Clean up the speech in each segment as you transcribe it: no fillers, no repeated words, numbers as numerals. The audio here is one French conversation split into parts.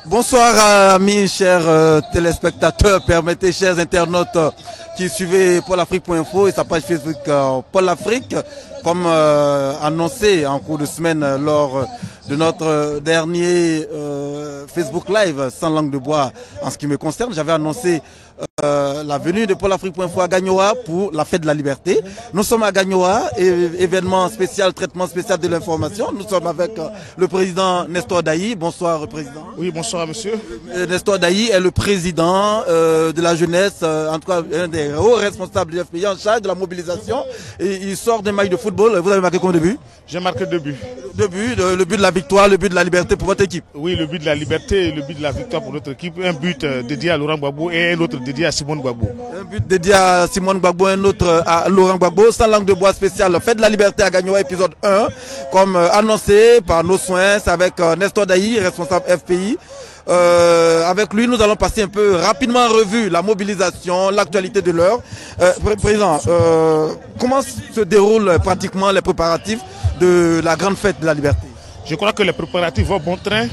Bonsoir amis, chers téléspectateurs, permettez chers internautes qui suivez paulafrique.info et sa page Facebook Paul Afrique, comme annoncé en cours de semaine lors de notre dernier Facebook Live sans langue de bois. En ce qui me concerne, j'avais annoncé la venue de paulafrique.info à Gagnoa pour la fête de la liberté. Nous sommes à Gagnoa, événement spécial, traitement spécial de l'information. Nous sommes avec le président Nestor Dayi. Bonsoir président. Oui, bonsoir monsieur. Nestor Dayi est le président de la jeunesse, en tout cas un des hauts responsables du FPI en charge de la mobilisation. Et il sort des matchs de football. Vous avez marqué combien de buts? J'ai marqué 2 buts. 2 buts, le but de la victoire, le but de la liberté pour votre équipe. Oui, le but de la liberté et le but de la victoire pour notre équipe. Un but dédié à Laurent Gbagbo et un autre dédié à Simone Gbagbo. Un but dédié à Simone Gbagbo, un autre à Laurent Gbagbo. Sans langue de bois spécial, fête de la liberté à Gagnoa, épisode 1. Comme annoncé par nos soins, c'est avec Nestor Dayi, responsable FPI. Avec lui, nous allons passer un peu rapidement en revue la mobilisation, l'actualité de l'heure. Président, comment se déroulent pratiquement les préparatifs de la grande fête de la liberté? Je crois que les préparatifs vont bon train.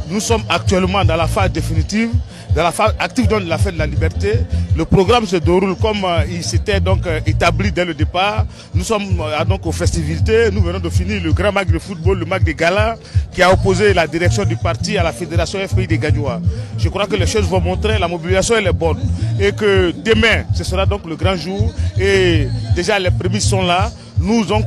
Nous sommes actuellement dans la phase définitive, dans la phase active de la fête de la liberté. Le programme se déroule comme il s'était donc établi dès le départ. Nous sommes donc aux festivités. Nous venons de finir le grand match de football, le match des galas, qui a opposé la direction du parti à la fédération FPI des Gagnoa. Je crois que les choses vont montrer, la mobilisation elle est bonne. Et que demain, ce sera donc le grand jour. Et déjà les prémices sont là. Nous donc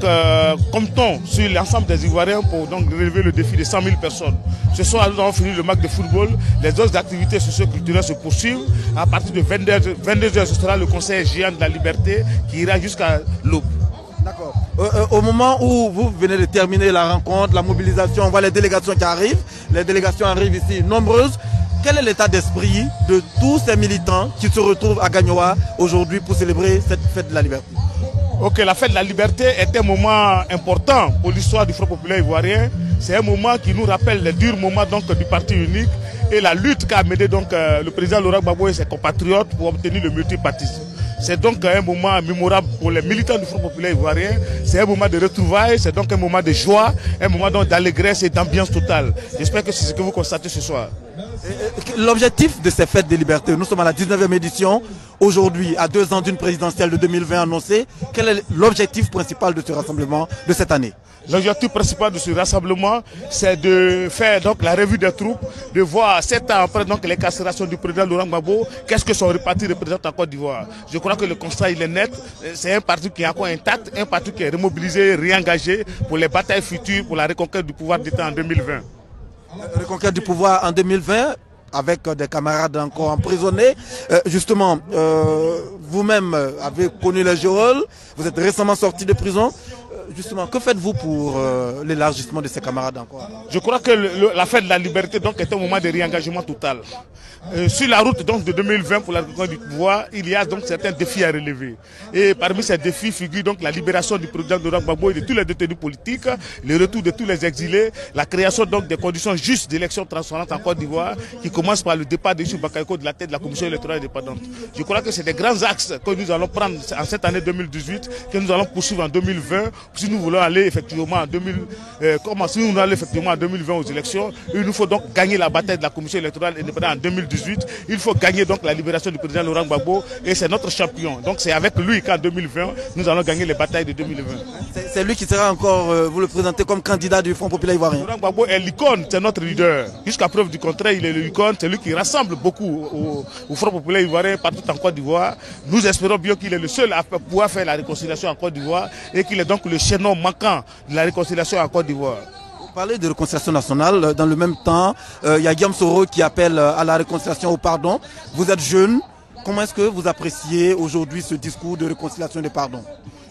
comptons sur l'ensemble des Ivoiriens pour donc relever le défi de 100 000 personnes. Ce soir, nous avons fini le match de football. Les autres activités socio-culturelles se poursuivent. À partir de 22h, ce sera le conseil géant de la liberté qui ira jusqu'à l'aube. D'accord. Au moment où vous venez de terminer la rencontre, la mobilisation, on voit les délégations qui arrivent. Les délégations arrivent ici nombreuses. Quel est l'état d'esprit de tous ces militants qui se retrouvent à Gagnoa aujourd'hui pour célébrer cette fête de la liberté? Ok, la fête de la liberté est un moment important pour l'histoire du Front populaire ivoirien. C'est un moment qui nous rappelle les durs moments donc, du parti unique et la lutte qu'a mené donc, le président Laurent Gbagbo et ses compatriotes pour obtenir le multipartisme. C'est donc un moment mémorable pour les militants du Front populaire ivoirien. C'est un moment de retrouvailles, c'est donc un moment de joie, un moment d'allégresse et d'ambiance totale. J'espère que c'est ce que vous constatez ce soir. L'objectif de ces fêtes de liberté, nous sommes à la 19e édition, aujourd'hui, à 2 ans d'une présidentielle de 2020 annoncée. Quel est l'objectif principal de ce rassemblement de cette année? L'objectif principal de ce rassemblement, c'est de faire donc la revue des troupes, de voir 7 ans après donc l'incarcération du président Laurent Gbagbo, qu'est-ce que son parti représente en Côte d'Ivoire. Je crois que le constat il est net, c'est un parti qui est encore intact, un parti qui est remobilisé, réengagé pour les batailles futures, pour la reconquête du pouvoir d'État en 2020. Reconquête du pouvoir en 2020 avec des camarades encore emprisonnés. Justement, vous-même avez connu les geôles, vous êtes récemment sorti de prison. Justement, que faites-vous pour l'élargissement de ces camarades encore? Je crois que la fête de la liberté donc, est un moment de réengagement total. Sur la route donc, de 2020 pour la reconquête du pouvoir, il y a donc certains défis à relever. Et parmi ces défis figure donc la libération du président Laurent Gbagbo et de tous les détenus politiques, le retour de tous les exilés, la création donc des conditions justes d'élections transparentes en Côte d'Ivoire, qui commence par le départ de Issou Bakayoko de la tête de la commission électorale indépendante. Je crois que c'est des grands axes que nous allons prendre en cette année 2018, que nous allons poursuivre en 2020. Si nous voulons aller effectivement en 2020 aux élections, il nous faut donc gagner la bataille de la commission électorale indépendante en 2018. Il faut gagner donc la libération du président Laurent Gbagbo et c'est notre champion. Donc c'est avec lui qu'en 2020, nous allons gagner les batailles de 2020. C'est lui qui sera encore, vous le présentez comme candidat du Front populaire ivoirien. Laurent Gbagbo est l'icône, c'est notre leader. Jusqu'à preuve du contraire, il est l'icône, c'est lui qui rassemble beaucoup au Front populaire ivoirien partout en Côte d'Ivoire. Nous espérons bien qu'il est le seul à pouvoir faire la réconciliation en Côte d'Ivoire et qu'il est donc le chaînon manquant de la réconciliation en Côte d'Ivoire. Vous parlez de réconciliation nationale, dans le même temps, il y a Guillaume Soro qui appelle à la réconciliation, au pardon. Vous êtes jeune, comment est-ce que vous appréciez aujourd'hui ce discours de réconciliation et de pardon?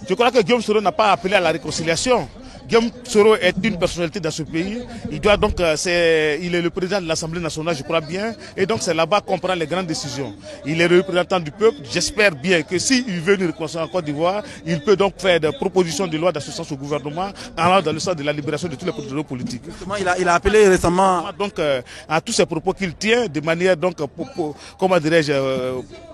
Je crois que Guillaume Soro n'a pas appelé à la réconciliation. Guillaume Soro est une personnalité dans ce pays. Il doit donc, il est le président de l'Assemblée nationale, je crois bien, et donc c'est là-bas qu'on prend les grandes décisions. Il est le représentant du peuple. J'espère bien que s'il veut nous réconcilier en Côte d'Ivoire, il peut donc faire des propositions de loi d'assistance au gouvernement, allant dans le sens de la libération de tous les prisonniers politiques. Justement, il a appelé récemment donc à tous ces propos qu'il tient de manière donc, comment dirais-je,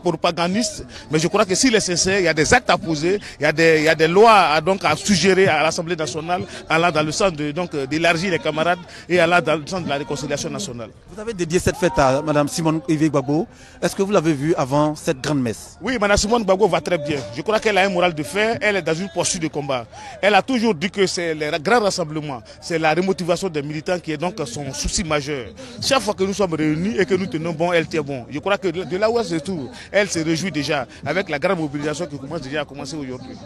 propagandiste. Mais je crois que s'il est sincère, il y a des actes à poser, il y a des lois à suggérer à l'Assemblée nationale. nationale, allant dans le sens d'élargir les camarades et allant dans le sens de la réconciliation nationale. Vous avez dédié cette fête à Mme Simone Gbagbo. Est-ce que vous l'avez vue avant cette grande messe? Oui, Mme Simone Gbagbo va très bien. Je crois qu'elle a un moral de fer, elle est dans une posture de combat. Elle a toujours dit que c'est les grands rassemblements, c'est la remotivation des militants qui est donc son souci majeur. Chaque fois que nous sommes réunis et que nous tenons bon, elle tient bon. Je crois que de là où elle se trouve, elle se réjouit déjà avec la grande mobilisation qui commence déjà à commencer aujourd'hui.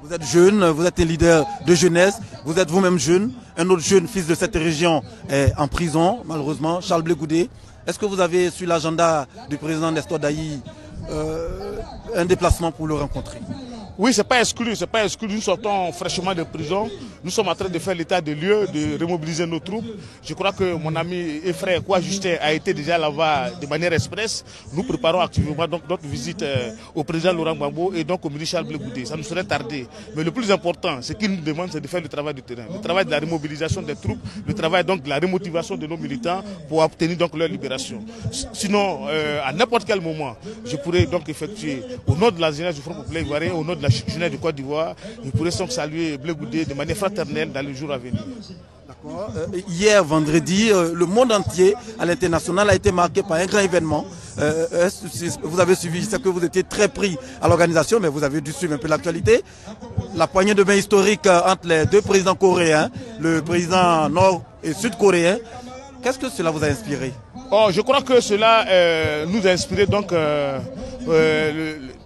Vous êtes jeune, vous êtes un leader de jeunesse, vous êtes vous-même jeune. Un autre jeune fils de cette région est en prison, malheureusement, Charles Blé Goudé. Est-ce que vous avez sur l'agenda du président Nestor Dailly un déplacement pour le rencontrer? Oui, c'est pas exclu. Nous sortons fraîchement de prison. Nous sommes en train de faire l'état des lieux, de remobiliser nos troupes. Je crois que mon ami et frère Kwa Justin a été déjà là-bas de manière express. Nous préparons activement donc notre visite au président Laurent Gbagbo et donc au ministre Charles Blé Goudé. Ça nous serait tardé. Mais le plus important, ce qu'il nous demande, c'est de faire le travail du terrain, le travail de la remobilisation des troupes, le travail donc de la remotivation de nos militants pour obtenir donc leur libération. Sinon, à n'importe quel moment, je pourrais donc effectuer au nom de la jeunesse du Front populaire ivoirien, au nom de la jeunesse du Côte d'Ivoire, je pourrais donc saluer Blé Goudé de manière fraternelle dans les jours à venir. Hier, vendredi, le monde entier à l'international a été marqué par un grand événement. Vous avez suivi, je sais que vous étiez très pris à l'organisation, mais vous avez dû suivre un peu l'actualité. La poignée de main historique entre les deux présidents coréens, le président nord- et sud-coréen. Qu'est-ce que cela vous a inspiré? Je crois que cela nous a inspiré donc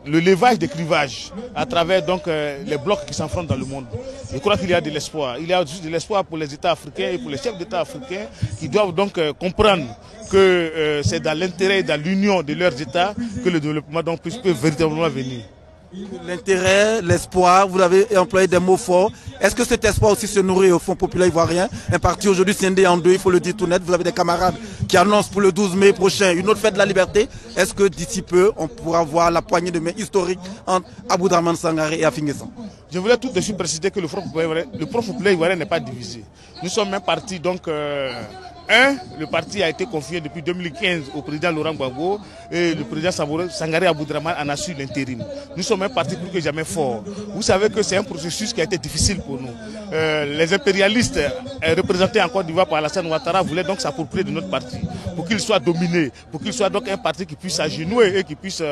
le levage des clivages à travers donc les blocs qui s'affrontent dans le monde. Je crois qu'il y a de l'espoir. Il y a juste de l'espoir pour les États africains et pour les chefs d'État africains qui doivent donc comprendre que c'est dans l'intérêt et dans l'union de leurs États que le développement donc peut véritablement venir. L'intérêt, l'espoir, vous avez employé des mots forts. Est-ce que cet espoir aussi se nourrit au Front populaire ivoirien? Un parti aujourd'hui scindé en deux, il faut le dire tout net. Vous avez des camarades qui annoncent pour le 12 mai prochain une autre fête de la liberté. Est-ce que d'ici peu, on pourra voir la poignée de main historique entre Aboudraman Sangaré et Afinguessan? Je voulais tout de suite préciser que le Front populaire ivoirien n'est pas divisé. Nous sommes un parti donc... le parti a été confié depuis 2015 au président Laurent Gbagbo et le président Sangaré Aboudraman en assure l'intérim. Nous sommes un parti plus que jamais fort. Vous savez que c'est un processus qui a été difficile pour nous. Les impérialistes représentés en Côte d'Ivoire par Alassane Ouattara voulaient donc s'approprier de notre parti pour qu'il soit dominé, pour qu'il soit donc un parti qui puisse s'agenouiller et qui puisse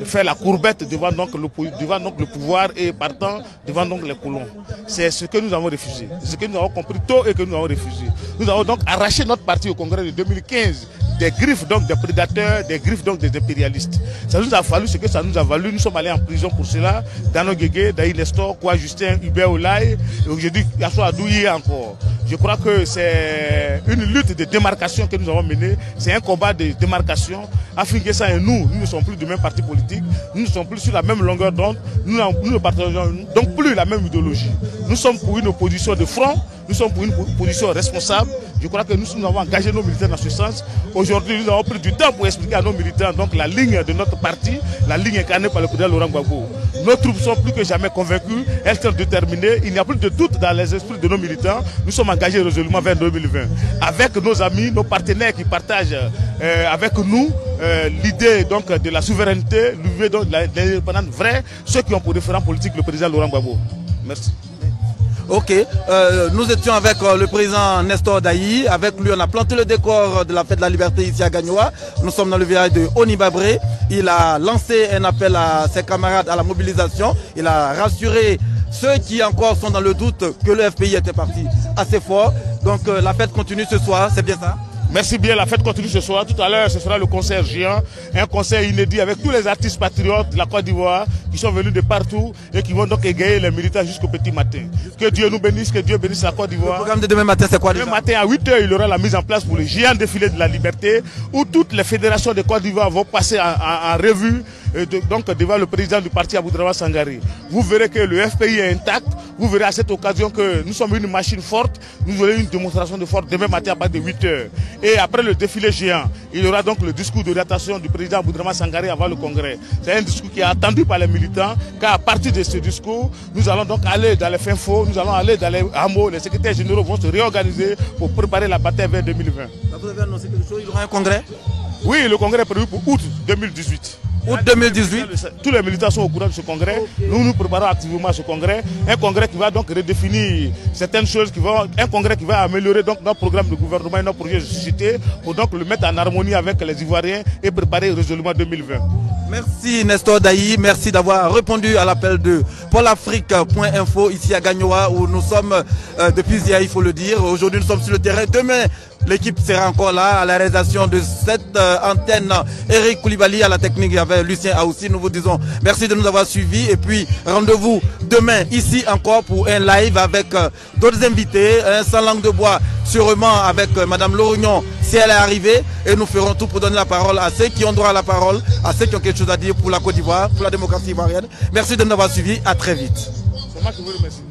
faire la courbette devant donc le pouvoir et partant devant donc les colons. C'est ce que nous avons refusé. C'est ce que nous avons compris tôt et que nous avons refusé. Nous avons donc arraché notre parti au congrès de 2015 des griffes donc des prédateurs, des griffes donc des impérialistes. Ça nous a fallu ce que ça nous a valu. Nous sommes allés en prison pour cela. Dano Guégué, Daï Nestor, Kwa Justin, Hubert Olaï, et aujourd'hui Yasso Adouye encore. Je crois que c'est une lutte de démarcation que nous avons menée. C'est un combat de démarcation. Afinguessan et nous ne sommes plus du même parti politique. Nous ne sommes plus sur la même longueur d'onde. Nous ne partageons donc plus la même idéologie. Nous sommes pour une opposition de front. Nous sommes pour une position responsable. Je crois que nous avons engagé nos militants dans ce sens. Aujourd'hui, nous avons pris du temps pour expliquer à nos militants donc, la ligne de notre parti, la ligne incarnée par le président Laurent Gbagbo. Nos troupes sont plus que jamais convaincues, elles sont déterminées. Il n'y a plus de doute dans les esprits de nos militants. Nous sommes engagés résolument vers 2020. Avec nos amis, nos partenaires qui partagent avec nous l'idée donc, de la souveraineté, l'idée de l'indépendance vraie, ceux qui ont pour référent politique le président Laurent Gbagbo. Merci. Ok, nous étions avec le président Nestor Dailly. Avec lui, on a planté le décor de la fête de la liberté ici à Gagnoa. Nous sommes dans le village de Onibabré. Il a lancé un appel à ses camarades à la mobilisation. Il a rassuré ceux qui encore sont dans le doute que le FPI était parti assez fort. Donc la fête continue ce soir, c'est bien ça? Merci bien, la fête continue ce soir. Tout à l'heure, ce sera le concert géant, un concert inédit avec tous les artistes patriotes de la Côte d'Ivoire qui sont venus de partout et qui vont donc égayer les militants jusqu'au petit matin. Que Dieu nous bénisse, que Dieu bénisse la Côte d'Ivoire. Le programme de demain matin, c'est quoi déjà? Demain matin à 8 h, il y aura la mise en place pour le géant défilé de la liberté où toutes les fédérations de Côte d'Ivoire vont passer en revue donc devant le président du parti Aboudraman Sangaré. Vous verrez que le FPI est intact. Vous verrez à cette occasion que nous sommes une machine forte. Nous aurons une démonstration de force demain matin à partir de 8 h. Et après le défilé géant, il y aura donc le discours d'orientation du président Aboudraman Sangaré avant le congrès. C'est un discours qui est attendu par les militants, car à partir de ce discours, nous allons donc aller dans les fins faux, nous allons aller dans les hameaux, les secrétaires généraux vont se réorganiser pour préparer la bataille vers 2020. Vous avez annoncé quelque chose, il y aura un congrès? Oui, le congrès est prévu pour août 2018. août 2018. Tous les militants sont au courant de ce congrès. Nous nous préparons activement ce congrès. Un congrès qui va donc redéfinir certaines choses, un congrès qui va améliorer donc notre programme de gouvernement et notre projet de société pour donc le mettre en harmonie avec les Ivoiriens et préparer résolument 2020. Merci Nestor Dayi, merci d'avoir répondu à l'appel de PôleAfrique.info ici à Gagnoa où nous sommes depuis hier, il faut le dire. Aujourd'hui nous sommes sur le terrain. Demain, l'équipe sera encore là à la réalisation de cette antenne. Eric Koulibaly à la technique avec Lucien Aoussi. Nous vous disons merci de nous avoir suivis et puis rendez-vous demain ici encore pour un live avec d'autres invités, sans langue de bois sûrement avec Madame Lorignon si elle est arrivée et nous ferons tout pour donner la parole à ceux qui ont droit à la parole, à ceux qui ont quelque chose à dire pour la Côte d'Ivoire, pour la démocratie ivoirienne. Merci de nous avoir suivis, à très vite. C'est moi qui vous remercie.